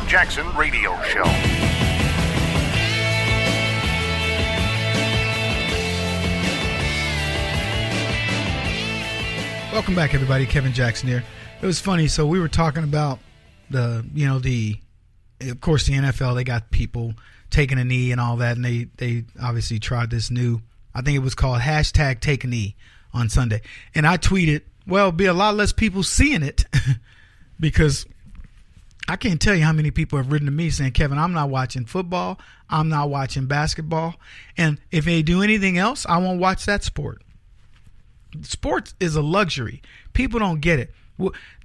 Jackson Radio Show. Welcome back, everybody. Kevin Jackson here. It was funny. So we were talking about of course, the NFL, they got people taking a knee and all that. And they obviously tried this new, I think it was called hashtag take a knee on Sunday. And I tweeted, well, it'll be a lot less people seeing it because I can't tell you how many people have written to me saying, Kevin, I'm not watching football. I'm not watching basketball. And if they do anything else, I won't watch that sport. Sports is a luxury. People don't get it.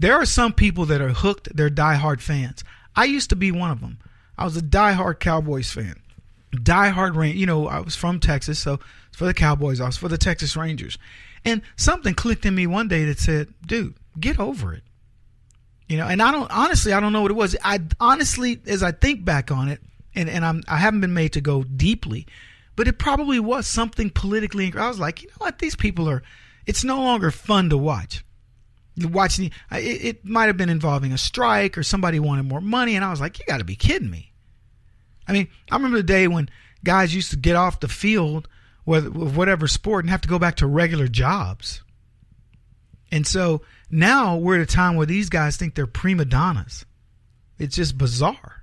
There are some people that are hooked. They're diehard fans. I used to be one of them. I was a diehard Cowboys fan. Diehard Rain. I was from Texas, so for the Cowboys, I was for the Texas Rangers. And something clicked in me one day that said, dude, get over it. And I don't know what it was. I honestly, as I think back on it, and I haven't been made to go deeply, but it probably was something politically. I was like, you know what? These people are, it's no longer fun to watch. It might have been involving a strike or somebody wanted more money. And I was like, you got to be kidding me. I mean, I remember the day when guys used to get off the field with whatever sport and have to go back to regular jobs. And so now we're at a time where these guys think they're prima donnas. It's just bizarre.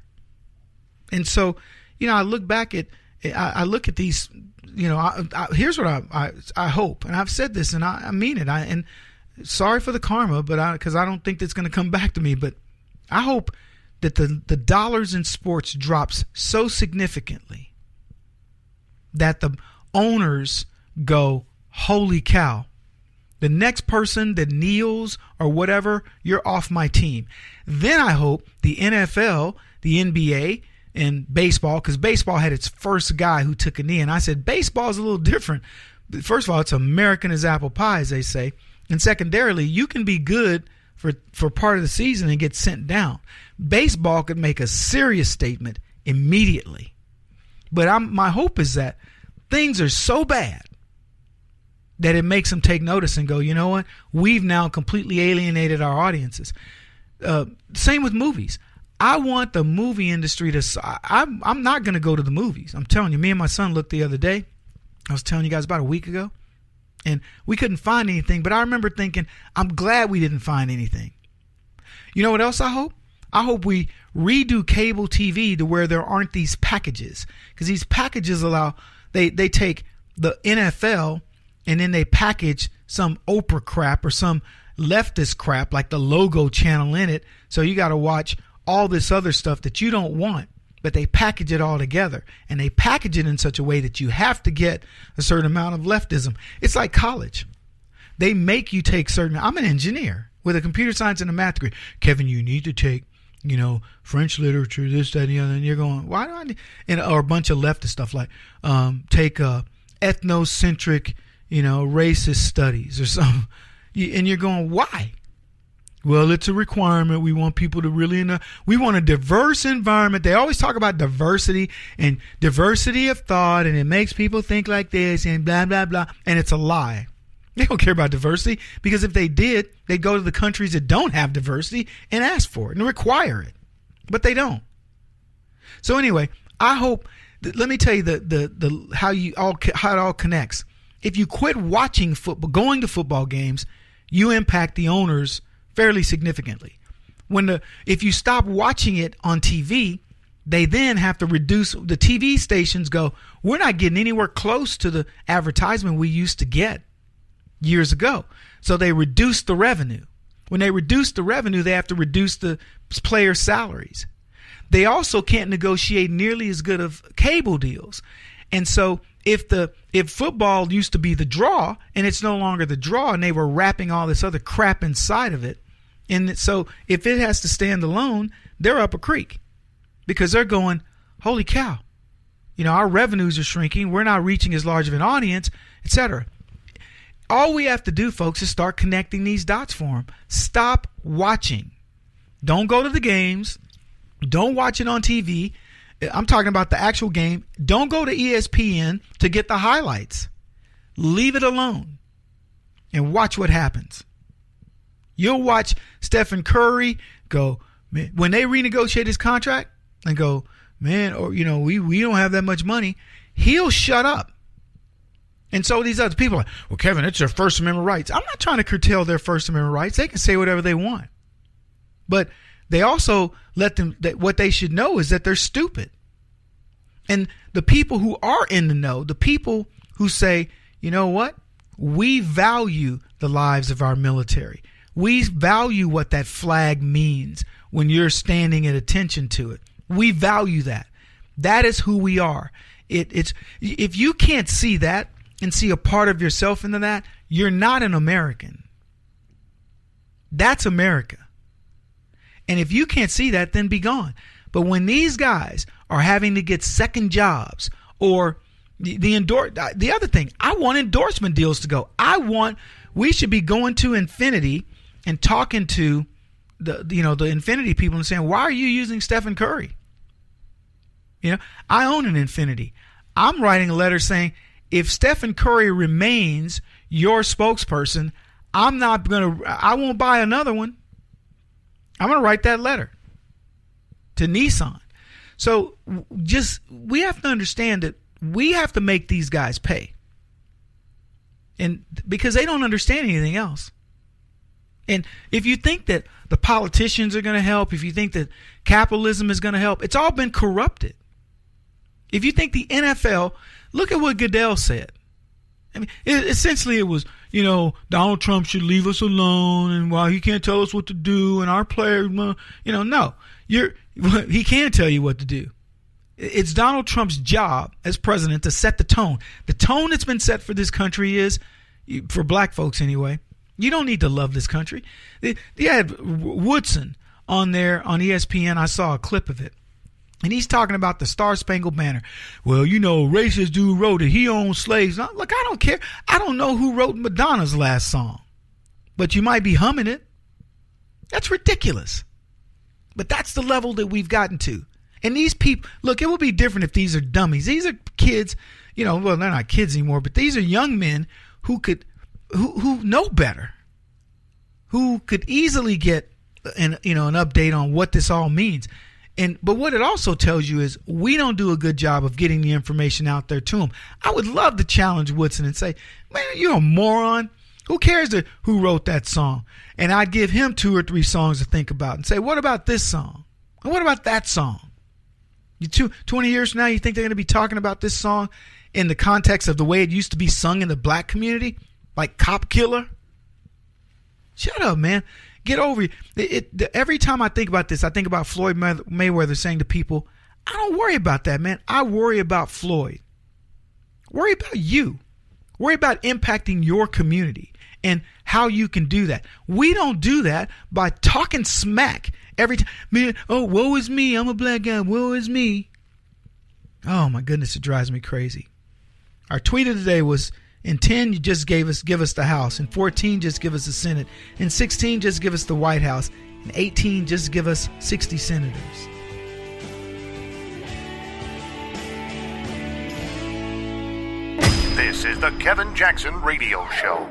And so, I look back at, I look at these, here's what I hope, and I've said this and I mean it. And sorry for the karma, but because I don't think that's going to come back to me, but I hope that the dollars in sports drops so significantly that the owners go, holy cow, the next person that kneels or whatever, you're off my team. Then I hope the NFL, the NBA, and baseball, because baseball had its first guy who took a knee. And I said, baseball is a little different. First of all, it's American as apple pie, as they say. And secondarily, you can be good for part of the season and get sent down. Baseball could make a serious statement immediately. But my hope is that things are so bad that it makes them take notice and go, you know what? We've now completely alienated our audiences. Same with movies. I want the movie industry to. I'm not going to go to the movies. I'm telling you. Me and my son looked the other day. I was telling you guys about a week ago, and we couldn't find anything. But I remember thinking, I'm glad we didn't find anything. You know what else I hope? I hope we redo cable TV to where there aren't these packages, because these packages allow they take the NFL and then they package some Oprah crap or some leftist crap like the logo channel in it. So you got to watch all this other stuff that you don't want, but they package it all together, and they package it in such a way that you have to get a certain amount of leftism. It's like college. They make you take certain. I'm an engineer with a computer science and a math degree. Kevin, you need to take, French literature, this, that, and the other. And you're going, why do I need, or a bunch of leftist stuff like take ethnocentric, racist studies or something. And you're going, why? Well, it's a requirement. We want people to really know. We want a diverse environment. They always talk about diversity and diversity of thought, and it makes people think like this and blah, blah, blah. And it's a lie. They don't care about diversity, because if they did, they'd go to the countries that don't have diversity and ask for it and require it. But they don't. So anyway, I hope let me tell you how it all connects. If you quit watching football, going to football games, you impact the owners fairly significantly. If you stop watching it on TV, they then have to reduce. The TV stations go, we're not getting anywhere close to the advertisement we used to get years ago. So they reduce the revenue. When they reduce the revenue, they have to reduce the players' salaries. They also can't negotiate nearly as good of cable deals. And so if football used to be the draw and it's no longer the draw, and they were wrapping all this other crap inside of it, and so if it has to stand alone, they're up a creek, because they're going, holy cow, our revenues are shrinking. We're not reaching as large of an audience, etc. All we have to do, folks, is start connecting these dots for them. Stop watching. Don't go to the games. Don't watch it on TV. I'm talking about the actual game. Don't go to ESPN to get the highlights. Leave it alone and watch what happens. You'll watch Stephen Curry go Man, when they renegotiate his contract and go, man, or we don't have that much money, he'll shut up. And so these other people are like, well, Kevin, it's their First Amendment rights. I'm not trying to curtail their First Amendment rights. They can say whatever they want. But they also what they should know is that they're stupid. And the people who are in the know, the people who say, you know what? We value the lives of our military. We value what that flag means when you're standing at attention to it. We value that. That is who we are. It's if you can't see that and see a part of yourself into that, you're not an American. That's America. And if you can't see that, then be gone. But when these guys are having to get second jobs, or the other thing, I want endorsement deals to go. We should be going to Infinity and talking to the Infinity people and saying, why are you using Stephen Curry? I own an Infinity. I'm writing a letter saying, if Stephen Curry remains your spokesperson, I won't buy another one. I'm going to write that letter to Nissan. So we have to understand that we have to make these guys pay. And because they don't understand anything else. And if you think that the politicians are going to help, if you think that capitalism is going to help, it's all been corrupted. If you think the NFL, look at what Goodell said. I mean, essentially it was, Donald Trump should leave us alone, and while he can't tell us what to do, and our players, no, he can tell you what to do. It's Donald Trump's job as president to set the tone. The tone that's been set for this country is, for black folks anyway, you don't need to love this country. They had Woodson on there on ESPN. I saw a clip of it. And he's talking about the Star Spangled Banner. Well, racist dude wrote it. He owned slaves. Look, I don't care. I don't know who wrote Madonna's last song. But you might be humming it. That's ridiculous. But that's the level that we've gotten to. And these people, look, it would be different if these are dummies. These are kids, well, they're not kids anymore, but these are young men who know better, who could easily get an update on what this all means. But what it also tells you is we don't do a good job of getting the information out there to them. I would love to challenge Woodson and say, man, you're a moron. Who cares who wrote that song? And I'd give him 2 or 3 songs to think about and say, what about this song? And what about that song? 20 years from now, you think they're going to be talking about this song in the context of the way it used to be sung in the black community? Like Cop Killer? Shut up, man. Get over it. Every time I think about this, I think about Floyd Mayweather saying to people, I don't worry about that, man. I worry about Floyd. Worry about you. Worry about impacting your community and how you can do that. We don't do that by talking smack every time. Man, oh, woe is me. I'm a black guy. Woe is me. Oh, my goodness, it drives me crazy. Our tweet of the day was, in 10, you just give us the House. In 14, just give us the Senate. In 16, just give us the White House. In 18, just give us 60 senators. This is the Kevin Jackson Radio Show.